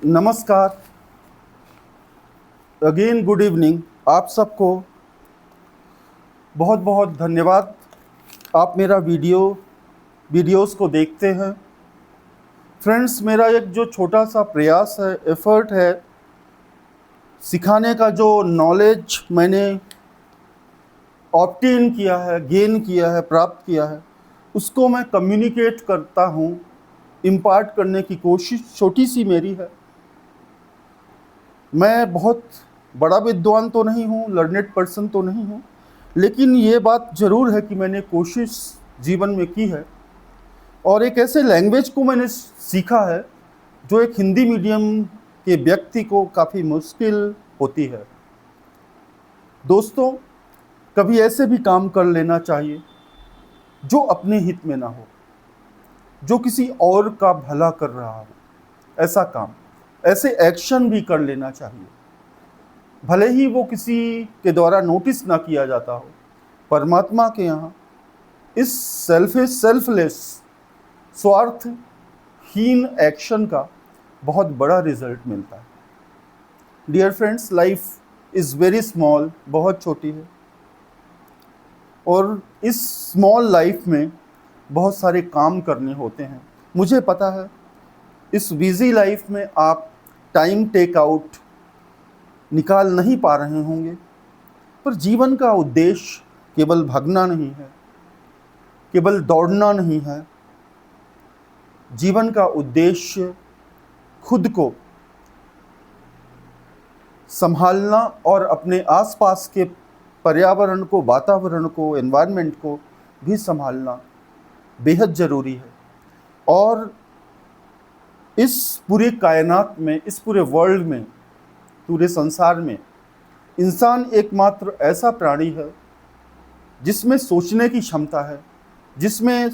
नमस्कार, again good evening. आप सबको बहुत बहुत धन्यवाद। आप मेरा वीडियोस को देखते हैं। फ्रेंड्स, मेरा एक जो छोटा सा प्रयास है, एफर्ट है, सिखाने का जो नॉलेज मैंने ऑब्टेन किया है, गेन किया है, प्राप्त किया है, उसको मैं कम्युनिकेट करता हूँ, इम्पार्ट करने की कोशिश छोटी सी मेरी है। मैं बहुत बड़ा विद्वान तो नहीं हूँ, लर्नेड पर्सन तो नहीं हूँ, लेकिन ये बात ज़रूर है कि मैंने कोशिश जीवन में की है और एक ऐसे लैंग्वेज को मैंने सीखा है जो एक हिंदी मीडियम के व्यक्ति को काफ़ी मुश्किल होती है। दोस्तों, कभी ऐसे भी काम कर लेना चाहिए जो अपने हित में ना हो, जो किसी और का भला कर रहा हो। ऐसा काम, ऐसे एक्शन भी कर लेना चाहिए, भले ही वो किसी के द्वारा नोटिस ना किया जाता हो। परमात्मा के यहाँ इस सेल्फलेस, स्वार्थहीन एक्शन का बहुत बड़ा रिजल्ट मिलता है। Dear friends, life is very small, बहुत छोटी है, और इस स्मॉल लाइफ में बहुत सारे काम करने होते हैं। मुझे पता है इस बिजी लाइफ में आप टाइम टेक आउट निकाल नहीं पा रहे होंगे, पर जीवन का उद्देश्य केवल भागना नहीं है, केवल दौड़ना नहीं है। जीवन का उद्देश्य खुद को संभालना और अपने आसपास के पर्यावरण को, वातावरण को, एनवायरनमेंट को भी संभालना बेहद ज़रूरी है। और इस पूरे कायनात में, इस पूरे वर्ल्ड में, पूरे संसार में इंसान एकमात्र ऐसा प्राणी है जिसमें सोचने की क्षमता है, जिसमें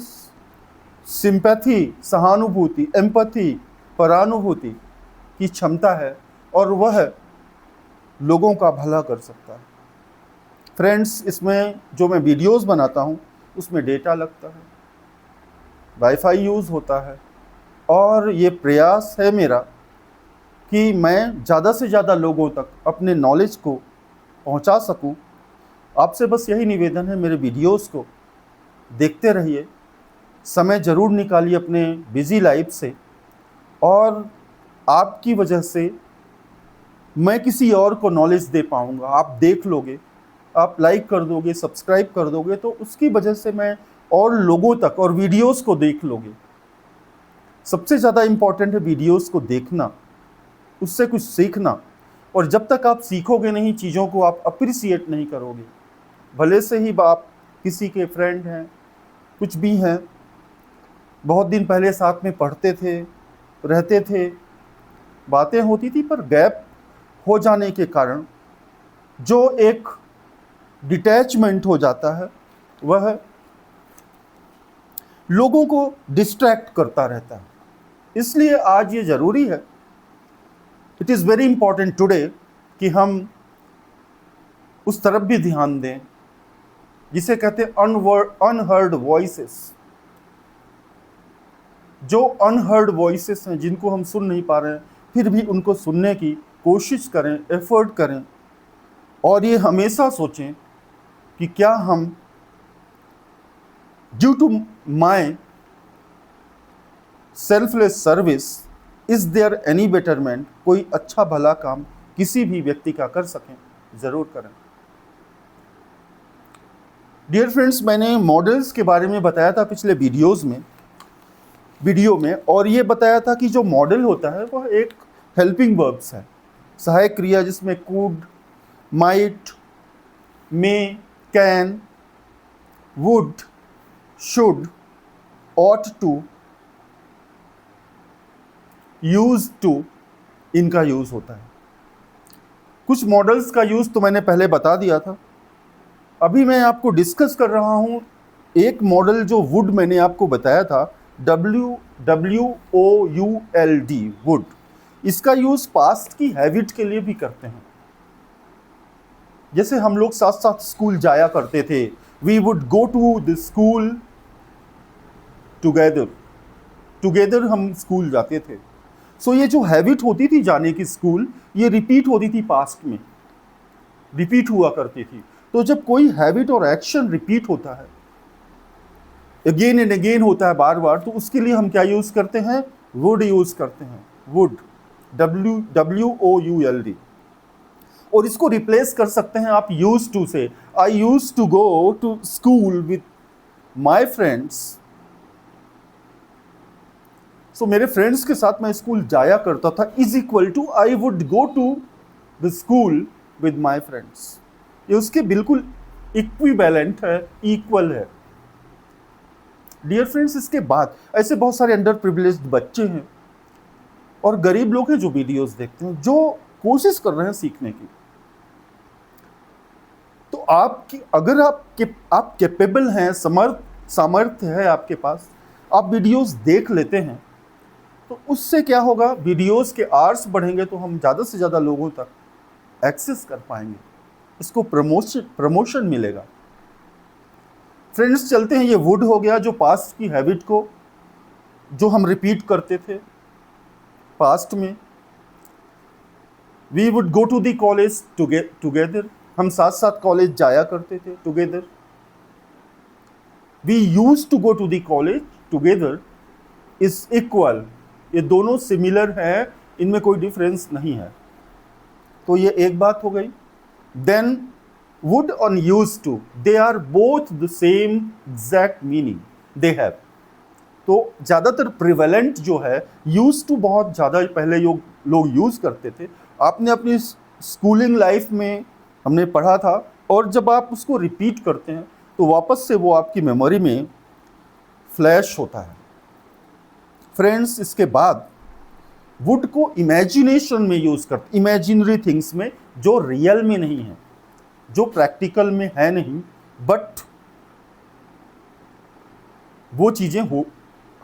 सिंपैथी, सहानुभूति, एम्पैथी, परानुभूति की क्षमता है, और वह लोगों का भला कर सकता है। फ्रेंड्स, इसमें जो मैं वीडियोस बनाता हूँ उसमें डेटा लगता है, वाईफाई यूज़ होता है, और ये प्रयास है मेरा कि मैं ज़्यादा से ज़्यादा लोगों तक अपने नॉलेज को पहुंचा सकूं। आपसे बस यही निवेदन है, मेरे वीडियोस को देखते रहिए, समय ज़रूर निकालिए अपने बिजी लाइफ से, और आपकी वजह से मैं किसी और को नॉलेज दे पाऊंगा। आप देख लोगे, आप लाइक कर दोगे, सब्सक्राइब कर दोगे, तो उसकी वजह से मैं और लोगों तक, और वीडियोस को देख लोगे। सबसे ज़्यादा इम्पॉर्टेंट है वीडियोस को देखना, उससे कुछ सीखना, और जब तक आप सीखोगे नहीं, चीज़ों को आप अप्रिसिएट नहीं करोगे, भले से ही आप किसी के फ्रेंड हैं, कुछ भी हैं, बहुत दिन पहले साथ में पढ़ते थे, रहते थे, बातें होती थी, पर गैप हो जाने के कारण जो एक डिटैचमेंट हो जाता है, वह लोगों को डिस्ट्रैक्ट करता रहता है। इसलिए आज ये ज़रूरी है, it is very important today, कि हम उस तरफ भी ध्यान दें जिसे कहते हैं अनहर्ड वॉइसेस। जो अनहर्ड वॉइसेस हैं, जिनको हम सुन नहीं पा रहे हैं, फिर भी उनको सुनने की कोशिश करें, एफर्ट करें, और ये हमेशा सोचें कि क्या हम, due to my selfless service, is there any betterment, कोई अच्छा भला काम किसी भी व्यक्ति का कर सकें, ज़रूर करें। डियर फ्रेंड्स, मैंने मॉडल्स के बारे में बताया था पिछले वीडियो में, और ये बताया था कि जो मॉडल होता है वह एक हेल्पिंग वर्ब्स है, सहायक क्रिया, जिसमें could, might, may, can, would, should, ought to, use to, इनका यूज होता है। कुछ मॉडल्स का यूज तो मैंने पहले बता दिया था, अभी मैं आपको डिस्कस कर रहा हूं एक मॉडल जो वुड मैंने आपको बताया था, WOULD, वुड। इसका यूज पास्ट की हैबिट के लिए भी करते हैं। जैसे हम लोग साथ साथ स्कूल जाया करते थे, we would go to the school together, हम स्कूल जाते थे। सो ये जो हैबिट होती थी जाने की स्कूल, ये रिपीट होती थी, पास्ट में रिपीट हुआ करती थी। तो जब कोई हैबिट और एक्शन रिपीट होता है, अगेन एंड अगेन होता है, बार बार, तो उसके लिए हम क्या यूज करते हैं? वुड यूज करते हैं, वुड, WWOULD। और इसको रिप्लेस कर सकते हैं आप यूज टू से। I use to go to school with my friends. So मेरे फ्रेंड्स के साथ मैं स्कूल जाया करता था, is equal to I would go to the school with my friends. ये उसके बिल्कुल इक्विवेलेंट है, इक्वल है। डियर फ्रेंड्स, इसके बाद ऐसे बहुत सारे अंडर प्रिविलेज्ड बच्चे हैं और गरीब लोग हैं जो वीडियोस देखते हैं, जो कोशिश कर रहे हैं सीखने की। तो आपकी, अगर आप कैपेबल हैं, सामर्थ्य है आपके पास, आप वीडियोस देख लेते हैं, तो उससे क्या होगा? वीडियोस के आवर्स बढ़ेंगे तो हम ज़्यादा से ज़्यादा लोगों तक एक्सेस कर पाएंगे, इसको प्रमोशन मिलेगा। फ्रेंड्स, चलते हैं, ये वुड हो गया जो पास्ट की हैबिट को, जो हम रिपीट करते थे पास्ट में। We would go to the college together, हम साथ साथ कॉलेज जाया करते थे together. We use to go to the college together is equal, ये दोनों सिमिलर हैं, इनमें कोई डिफरेंस नहीं है। तो ये एक बात हो गई। Then would and used to, they are both the same exact meaning they have। तो ज़्यादातर प्रिवेलेंट जो है, यूज टू बहुत ज़्यादा पहले लोग यूज़ करते थे। आपने अपनी स्कूलिंग लाइफ में हमने पढ़ा था, और जब आप उसको रिपीट करते हैं तो वापस से वो आपकी मेमोरी में फ्लैश होता है। फ्रेंड्स, इसके बाद वुड को इमेजिनेशन में यूज़ करते, इमेजिनरी थिंग्स में, जो रियल में नहीं है, जो प्रैक्टिकल में है नहीं, बट वो चीज़ें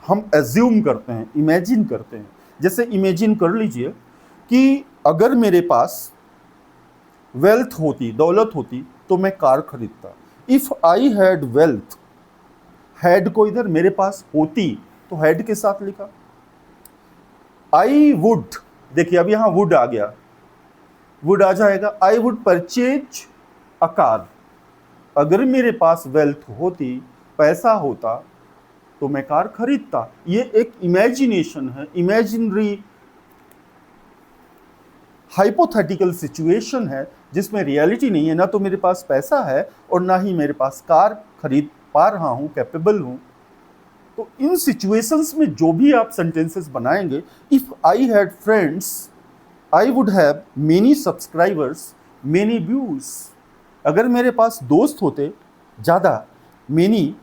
हम एज्यूम करते हैं, इमेजिन करते हैं। जैसे इमेजिन कर लीजिए कि अगर मेरे पास वेल्थ होती, दौलत होती, तो मैं कार खरीदता। If I had wealth, had को इधर मेरे पास होती, तो हैड के साथ लिखा। आई वुड, देखिए अब यहां वुड आ गया, वुड आ जाएगा। I would purchase a car, अगर मेरे पास वेल्थ होती, पैसा होता, तो मैं कार खरीदता। ये एक इमेजिनेशन है, इमेजिनरी हाइपोथेटिकल सिचुएशन है, जिसमें रियलिटी नहीं है। ना तो मेरे पास पैसा है और ना ही मेरे पास कार खरीद पा रहा हूं, कैपेबल हूं। तो इन सिचुएशंस में जो भी आप सेंटेंसेस बनाएंगे, if I had friends I would have many subscribers, many views. अगर मेरे पास दोस्त होते ज़्यादा, मेनी,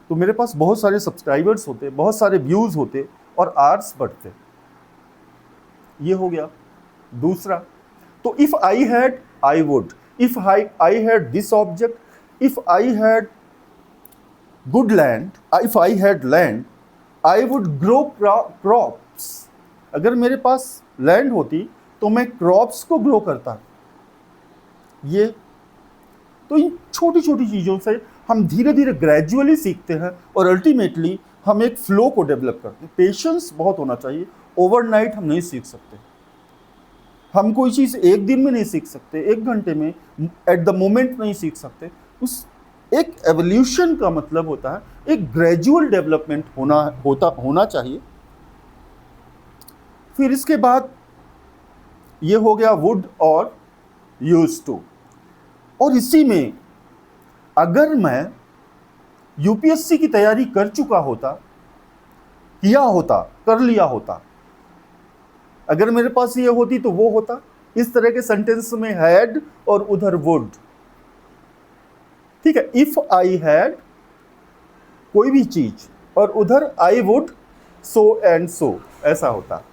तो मेरे पास बहुत सारे सब्सक्राइबर्स होते, बहुत सारे व्यूज़ होते और आर्स बढ़ते। ये हो गया दूसरा। तो if I had, I would, if I had this object, if I had good land, if I had land, I would grow crops. अगर मेरे पास लैंड होती तो मैं क्रॉप्स को ग्रो करता। ये तो इन छोटी छोटी चीज़ों से हम धीरे धीरे ग्रेजुअली सीखते हैं और अल्टीमेटली हम एक फ्लो को डेवलप करते हैं। पेशेंस बहुत होना चाहिए, ओवरनाइट हम नहीं सीख सकते। हम कोई चीज़ एक दिन में नहीं सीख सकते, एक घंटे में, एट द मोमेंट नहीं सीख सकते। उस एक एवोल्यूशन का मतलब होता है एक ग्रेजुअल डेवलपमेंट होना चाहिए। फिर इसके बाद ये हो गया वुड और यूज टू। और इसी में अगर मैं यूपीएससी की तैयारी कर चुका होता, किया होता, कर लिया होता, अगर मेरे पास ये होती तो वो होता। इस तरह के सेंटेंस में हैड और उधर वुड, ठीक है। इफ आई हैड कोई भी चीज और उधर I would so and so, ऐसा होता।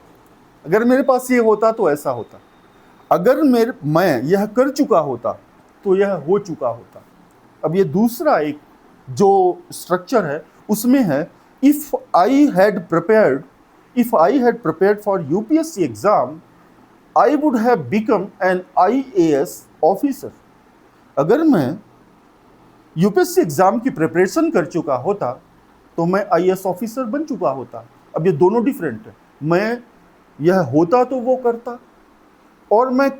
अगर मेरे पास ये होता तो ऐसा होता। अगर मैं यह कर चुका होता तो यह हो चुका होता। अब ये दूसरा एक जो स्ट्रक्चर है उसमें है if I had prepared for UPSC exam, I would have become an IAS officer. अगर मैं यूपीएससी एग्जाम की प्रिपरेशन कर चुका होता तो मैं IAS ऑफिसर बन चुका होता। अब ये दोनों डिफरेंट है। मैं यह होता तो वो करता, और मैं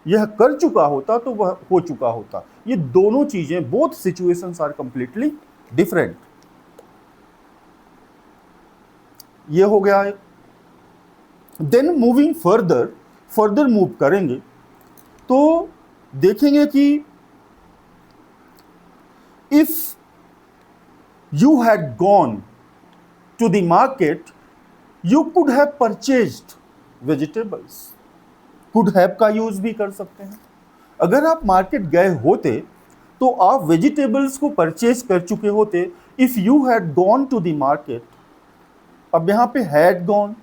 यह कर चुका होता तो वह हो चुका होता। ये दोनों चीजें, both situations are completely different. ये हो गया है। देन मूविंग फर्दर मूव करेंगे तो देखेंगे कि if you had gone to the market you could have purchased vegetables. Could have का यूज भी कर सकते हैं। अगर आप मार्केट गए होते तो आप वेजिटेबल्स को परचेज कर चुके होते। If you had gone to the market, अब यहां पे हैड गॉन,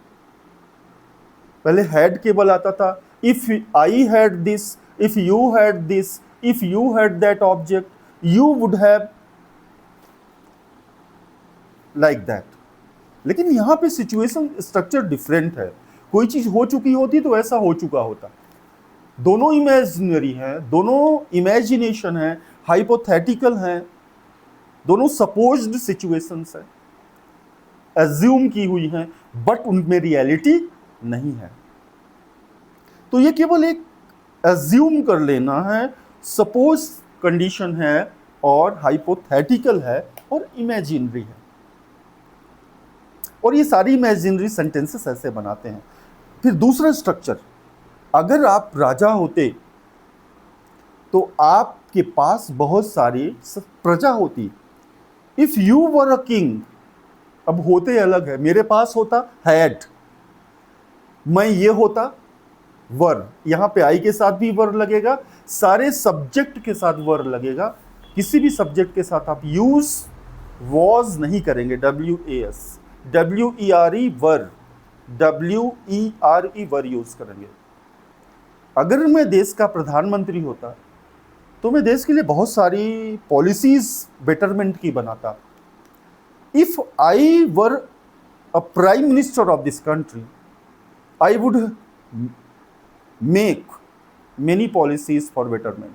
पहले हैड केवल आता था। If I had this, if you had this, if you had that object, you would have like that. लेकिन यहां पे सिचुएशन स्ट्रक्चर डिफरेंट है। कोई चीज हो चुकी होती तो ऐसा हो चुका होता। दोनों इमेजिनरी हैं, दोनों इमेजिनेशन है, हाइपोथेटिकल हैं, दोनों सपोज्ड सिचुएशंस हैं, एज्यूम की हुई हैं, बट उनमें रियलिटी नहीं है। तो ये केवल एक एज्यूम कर लेना है, सपोज कंडीशन है, और हाइपोथेटिकल है, और इमेजिनरी है। और ये सारी इमेजिनरी सेंटेंसेस ऐसे बनाते हैं। फिर दूसरा स्ट्रक्चर, अगर आप राजा होते तो आपके पास बहुत सारी प्रजा होती। If you were a king, अब होते अलग है। मेरे पास होता हैड, मैं ये होता वर, यहां पे आई के साथ भी वर लगेगा, सारे सब्जेक्ट के साथ वर लगेगा। किसी भी सब्जेक्ट के साथ आप यूज वॉज नहीं करेंगे, WAS, WERE were, WERE were use करेंगे। अगर मैं देश का प्रधानमंत्री होता तो मैं देश के लिए बहुत सारी पॉलिसीज बेटरमेंट की बनाता। If I were a prime minister of this country I would make many policies for betterment.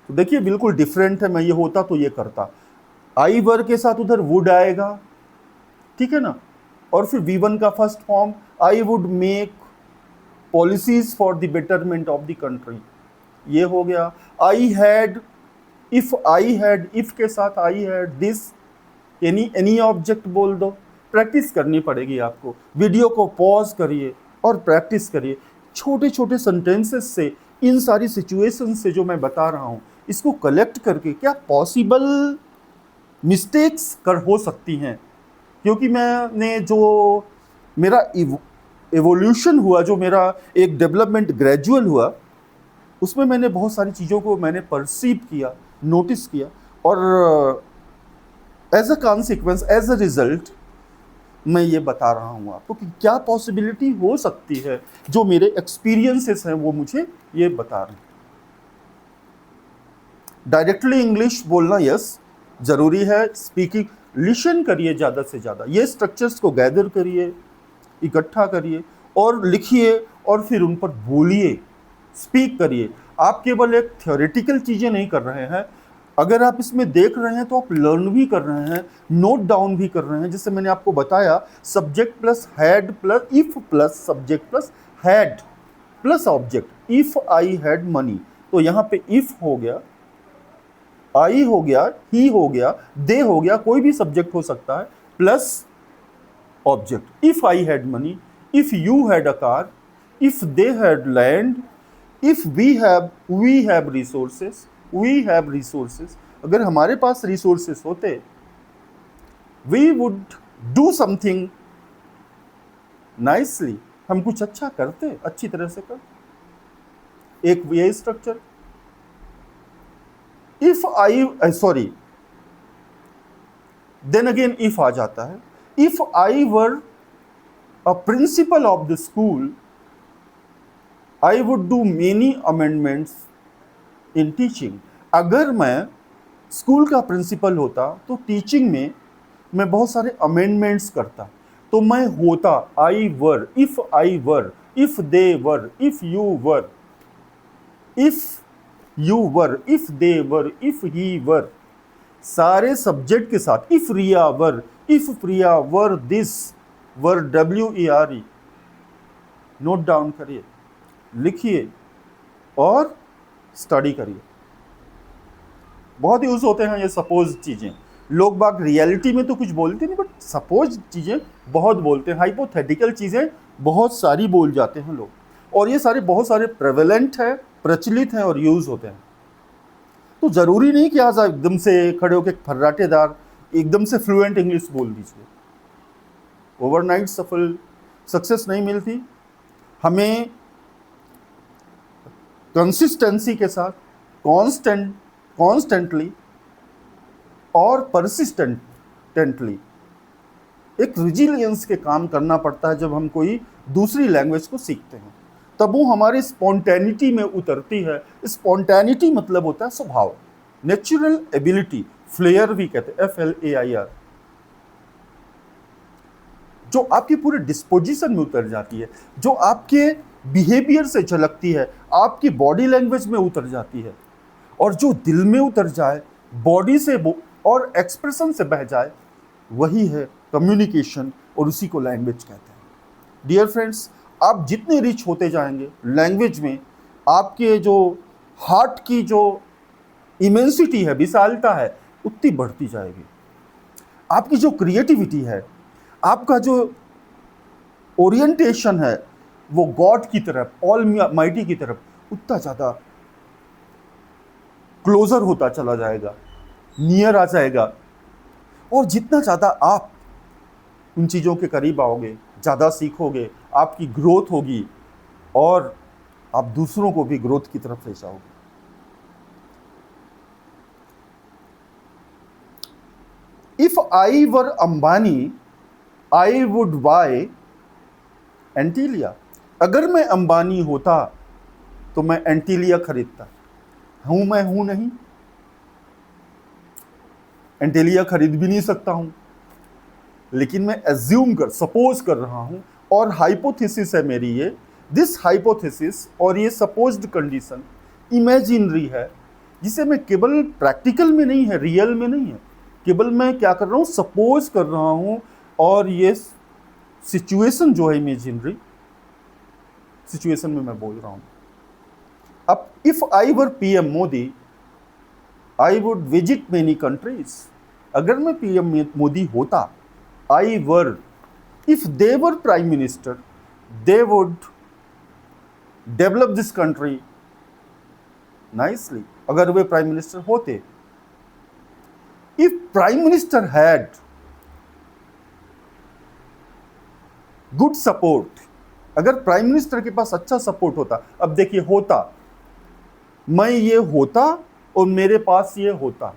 तो देखिए बिल्कुल डिफरेंट है। मैं ये होता तो ये करता, आई वर के साथ उधर वुड आएगा, ठीक है ना। और फिर V1 का first form, I would make policies for the betterment of the country, ये हो गया। I had, if I had, if के साथ I had this, any object बोल दो। प्रैक्टिस करनी पड़ेगी आपको। वीडियो को पॉज करिए और प्रैक्टिस करिए। छोटे छोटे सेंटेंसेस से, इन सारी सिचुएशन से जो मैं बता रहा हूँ, इसको कलेक्ट करके क्या पॉसिबल मिस्टेक्स हो सकती हैं। क्योंकि मैंने जो मेरा एवोल्यूशन हुआ, जो मेरा एक डेवलपमेंट ग्रेजुअल हुआ, उसमें मैंने बहुत सारी चीज़ों को मैंने परसीव किया, नोटिस किया, और as a consequence, as a result मैं ये बता रहा हूँ आपको कि क्या पॉसिबिलिटी हो सकती है। जो मेरे एक्सपीरियंसेस हैं वो मुझे ये बता रहे हैं। डायरेक्टली इंग्लिश बोलना यस ज़रूरी है। स्पीकिंग, लिसन करिए ज़्यादा से ज़्यादा, ये स्ट्रक्चर्स को गैदर करिए, इकट्ठा करिए और लिखिए, और फिर उन पर बोलिए, स्पीक करिए। आप केवल एक थ्योरेटिकल चीज़ें नहीं कर रहे हैं। अगर आप इसमें देख रहे हैं तो आप लर्न भी कर रहे हैं, नोट डाउन भी कर रहे हैं। जैसे मैंने आपको बताया, subject plus had plus if plus subject plus had plus object. If I had money, तो यहाँ पे इफ हो गया, आई हो गया, ही हो गया, दे हो गया, कोई भी सब्जेक्ट हो सकता है, plus object. If I had money, if you had a car, if they had land, if we have resources, we have resources. अगर हमारे पास रिसोर्सेस होते, we would do something nicely, हम कुछ अच्छा करते, अच्छी तरह से करते। एक ये structure. If I, sorry, then again if आ जाता है। If I were a principal of the school I would do many amendments in teaching. अगर मैं स्कूल का प्रिंसिपल होता तो टीचिंग में मैं बहुत सारे अमेंडमेंट्स करता। तो मैं होता I were, if I were, if they were, if you were, if you were, if they were, if he were, सारे सब्जेक्ट के साथ। If Riya were, if Priya were this, word WERE note down करिए, लिखिए और स्टडी करिए। बहुत use होते हैं ये सपोज चीज़ें। लोग बाग रियलिटी में तो कुछ बोलते नहीं, बट सपोज चीज़ें बहुत बोलते हैं, हाइपोथेटिकल चीज़ें बहुत सारी बोल जाते हैं लोग, और ये सारे बहुत सारे प्रेवलेंट है, प्रचलित हैं और यूज होते हैं। तो ज़रूरी नहीं कि आज आप एकदम से खड़े होकर फर्राटेदार एकदम से फ्लुएंट इंग्लिश बोल दीजिए। ओवरनाइट सक्सेस नहीं मिलती, हमें कंसिस्टेंसी के साथ कॉन्स्टेंटली और परसिस्टेंटली एक रिजिलियंस के काम करना पड़ता है। जब हम कोई दूसरी लैंग्वेज को सीखते हैं तब वो हमारी स्पॉन्टेनिटी में उतरती है। स्पॉन्टेनिटी मतलब होता है स्वभाव, नेचुरल एबिलिटी, फ्लेयर भी कहते हैं, FLAIR, जो आपके पूरे डिस्पोजिशन में उतर जाती है, जो आपके बिहेवियर से झलकती है, आपकी बॉडी लैंग्वेज में उतर जाती है, और जो दिल में उतर जाए, बॉडी से और एक्सप्रेशन से बह जाए, वही है कम्युनिकेशन, और उसी को लैंग्वेज कहते हैं। डियर फ्रेंड्स, आप जितने रिच होते जाएंगे लैंग्वेज में, आपके जो हार्ट की जो इमेंसिटी है, विशालता है, उतनी बढ़ती जाएगी। आपकी जो क्रिएटिविटी है, आपका जो ओरिएंटेशन है, वो गॉड की तरफ, ऑल माइटी की तरफ उतना ज़्यादा क्लोजर होता चला जाएगा, नियर आ जाएगा। और जितना ज़्यादा आप उन चीज़ों के करीब आओगे, ज़्यादा सीखोगे, आपकी ग्रोथ होगी, और आप दूसरों को भी ग्रोथ की तरफ ले जाओगे। If I were Ambani I would buy Antilia. अगर मैं अंबानी होता तो मैं एंटीलिया खरीदता। मैं हूं नहीं, एंटीलिया खरीद भी नहीं सकता हूं, लेकिन मैं एज्यूम सपोज कर रहा हूं, और हाइपोथेसिस है मेरी ये। दिस हाइपोथेसिस और ये सपोज्ड कंडीशन इमेजिनरी है, जिसे मैं केवल प्रैक्टिकल में नहीं है, रियल में नहीं है, केवल मैं क्या कर रहा हूं, सपोज कर रहा हूं। और ये सिचुएशन जो है इमेजिनरी सिचुएशन में मैं बोल रहा हूं। अब if I were PM Modi I would visit many countries. अगर मैं PM मोदी होता, I were, if they were prime minister, they would develop this country nicely. अगर वे प्राइम मिनिस्टर होते, if prime minister had good support, अगर prime minister के पास अच्छा सपोर्ट होता। अब देखिए, होता, मैं ये होता और मेरे पास ये होता,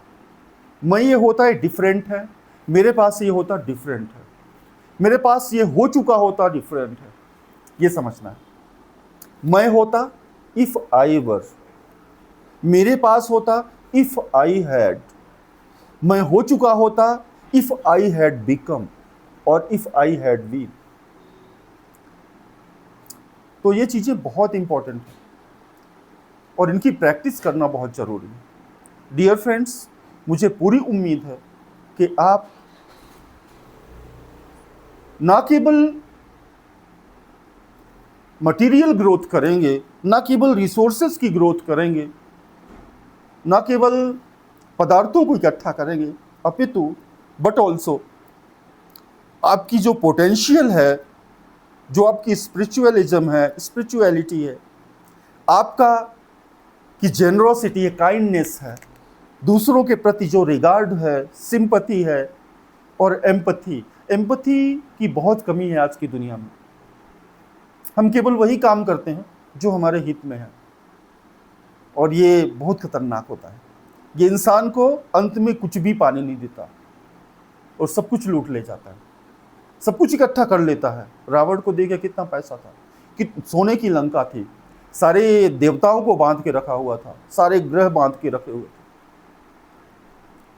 मैं ये होता है डिफरेंट है, मेरे पास ये होता डिफरेंट है, मेरे पास ये हो चुका होता डिफरेंट है। ये समझना है। मैं होता इफ आई वर, मेरे पास होता इफ आई हैड, मैं हो चुका होता इफ आई हैड बिकम, और इफ आई हैड बीन। तो ये चीज़ें बहुत इंपॉर्टेंट हैं और इनकी प्रैक्टिस करना बहुत ज़रूरी है। डियर फ्रेंड्स, मुझे पूरी उम्मीद है कि आप ना केवल मटेरियल ग्रोथ करेंगे, ना केवल रिसोर्सेज की ग्रोथ करेंगे, ना केवल पदार्थों को इकट्ठा करेंगे, अपितु बट ऑल्सो आपकी जो पोटेंशियल है, जो आपकी स्पिरिचुअलिज्म है, स्पिरिचुअलिटी है, आपका की जेनरोसिटी है, काइंडनेस है, दूसरों के प्रति जो रिगार्ड है, सिंपैथी है, और एम्पैथी की बहुत कमी है आज की दुनिया में। हम केवल वही काम करते हैं जो हमारे हित में है, और ये बहुत खतरनाक होता है। ये इंसान को अंत में कुछ भी पाने नहीं देता और सब कुछ लूट ले जाता है, सब कुछ इकट्ठा कर लेता है। रावण को देखिए कितना पैसा था, कि सोने की लंका थी, सारे देवताओं को बांध के रखा हुआ था, सारे ग्रह बांध के रखे हुए थे,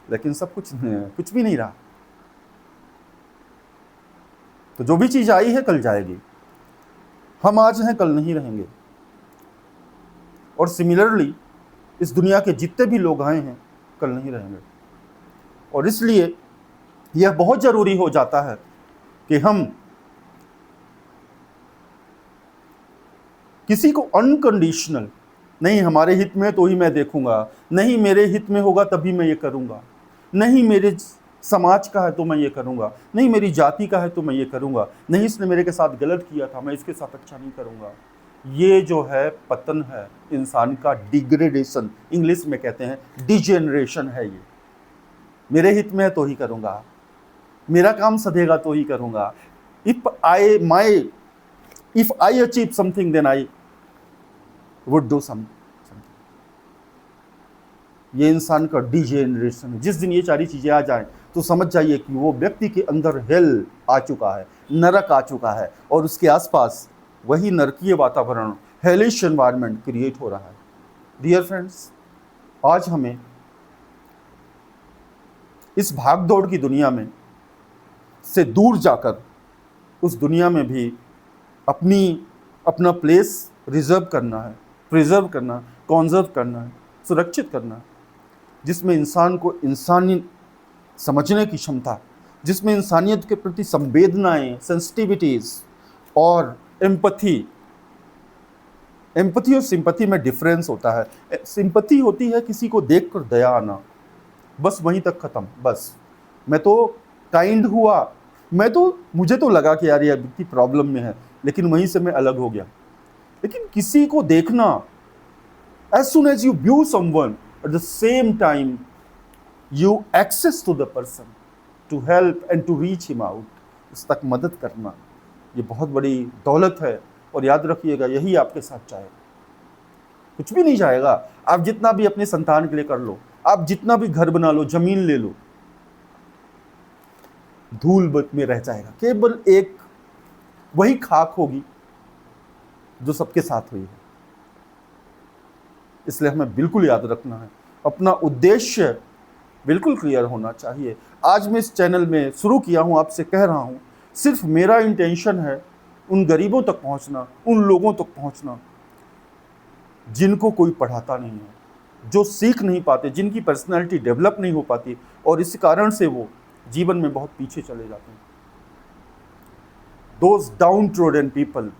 लेकिन सब कुछ भी नहीं रहा। तो जो भी चीज आई है कल जाएगी। हम आज हैं, कल नहीं रहेंगे। और सिमिलरली इस दुनिया के जितने भी लोग आए हैं कल नहीं रहेंगे। और इसलिए यह बहुत ज़रूरी हो जाता है कि हम किसी को अनकंडीशनल, नहीं हमारे हित में तो ही मैं देखूंगा, नहीं मेरे हित में होगा तभी मैं ये करूंगा, नहीं मेरे समाज का है तो मैं ये करूंगा, नहीं मेरी जाति का है तो मैं ये करूंगा, नहीं इसने मेरे के साथ गलत किया था मैं इसके साथ अच्छा नहीं करूंगा। ये जो है पतन है इंसान का, डिग्रेडेशन इंग्लिश में कहते हैं, डिजेनरेशन है ये। मेरे हित में है तो ही करूंगा, मेरा काम सधेगा तो ही करूंगा, if I achieve something then I would do something. ये इंसान का डिजेनरेशन है। जिस दिन ये सारी चीजें आ जाएं तो समझ जाइए कि वो व्यक्ति के अंदर हेल आ चुका है, नरक आ चुका है, और उसके आसपास वही नरकीय वातावरण, हेलिश एनवायरनमेंट क्रिएट हो रहा है। डियर फ्रेंड्स, आज हमें इस भागदौड़ की दुनिया में से दूर जाकर उस दुनिया में भी अपना प्लेस रिजर्व करना है, प्रिजर्व करना, कॉन्जर्व करना है, सुरक्षित करना है, जिसमें इंसान को इंसानी समझने की क्षमता, जिसमें इंसानियत के प्रति संवेदनाएं, सेंसिटिविटीज और एम्पथी और सिंपैथी में डिफरेंस होता है। सिंपैथी होती है किसी को देखकर दया आना, बस वहीं तक खत्म। बस मैं तो काइंड हुआ, मुझे तो लगा कि यार ये व्यक्ति प्रॉब्लम में है, लेकिन वहीं से मैं अलग हो गया। लेकिन किसी को देखना, as soon as you view someone, at the same time you access to the person to help and to reach him out, उस तक मदद करना, ये बहुत बड़ी दौलत है। और याद रखिएगा, यही आपके साथ जाएगा, कुछ भी नहीं जाएगा। आप जितना भी अपने संतान के लिए कर लो, आप जितना भी घर बना लो, जमीन ले लो, धूल में रह जाएगा। केवल एक वही खाक होगी जो सबके साथ हुई है। इसलिए हमें बिल्कुल याद रखना है, अपना उद्देश्य बिल्कुल क्लियर होना चाहिए। आज मैं इस चैनल में शुरू किया हूं, आपसे कह रहा हूं, सिर्फ मेरा इंटेंशन है उन गरीबों तक पहुंचना, उन लोगों तक पहुंचना जिनको कोई पढ़ाता नहीं है, जो सीख नहीं पाते, जिनकी पर्सनैलिटी डेवलप नहीं हो पाती, और इस कारण से वो जीवन में बहुत पीछे चले जाते हैं। Those downtrodden people,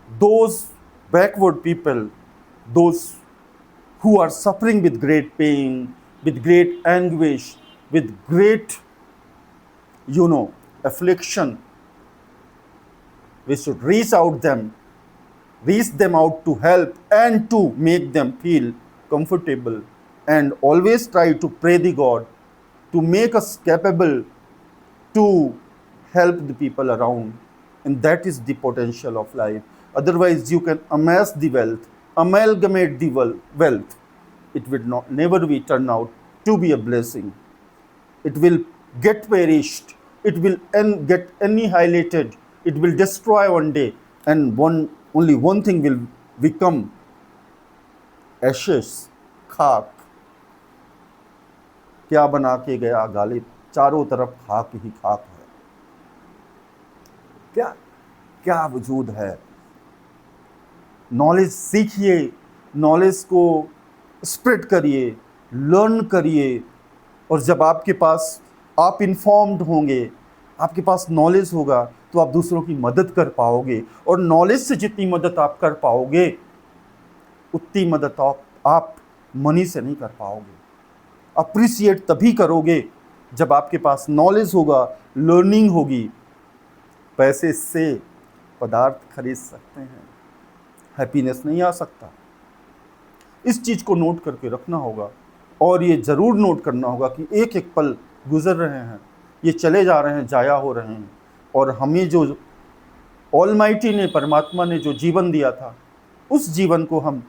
those backward people, those who are suffering with great pain, with great anguish, with great, affliction, we should reach them out to help and to make them feel comfortable, and always try to pray the God to make us capable to help the people around, and that is the potential of life. Otherwise you can amass the wealth, amalgamate the wealth, it will never be turn out to be a blessing. It will get perished, it will get annihilated, it will destroy one day, and only one thing will become ashes, खाक। क्या बना के गया गालिब, चारों तरफ खाक ही खाक है। क्या वजूद है। नॉलेज सीखिए, नॉलेज को स्प्रेड करिए, लर्न करिए, और जब आपके पास आप इन्फॉर्म्ड होंगे, आपके पास नॉलेज होगा, तो आप दूसरों की मदद कर पाओगे, और नॉलेज से जितनी मदद आप कर पाओगे उतनी मदद आप मनी से नहीं कर पाओगे। अप्रिशिएट तभी करोगे जब आपके पास नॉलेज होगा, लर्निंग होगी। पैसे से पदार्थ खरीद सकते हैं, हैप्पीनेस नहीं आ सकता। इस चीज़ को नोट करके रखना होगा, और ये ज़रूर नोट करना होगा कि एक एक पल गुजर रहे हैं, ये चले जा रहे हैं, जाया हो रहे हैं, और हमें जो ऑलमाइटी ने, परमात्मा ने जो जीवन दिया था, उस जीवन को हम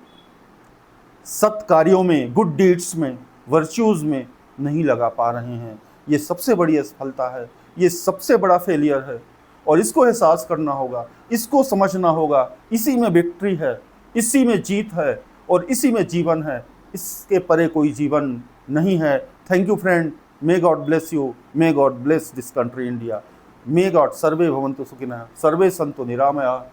सत्कार्यों में, गुड डीड्स में, वर्च्यूज़ में नहीं लगा पा रहे हैं। ये सबसे बड़ी असफलता है, ये सबसे बड़ा फेलियर है, और इसको एहसास करना होगा, इसको समझना होगा। इसी में विक्ट्री है, इसी में जीत है, और इसी में जीवन है। इसके परे कोई जीवन नहीं है। Thank you friend, may God bless you, may God bless this country India, may God सर्वे भवन्तु सुखिनः, सर्वे सन्तु निरामया,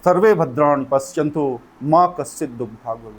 सर्वे भद्राणि पश्यन्तु, मा कश्चित् दुःखभाग् भवेत्।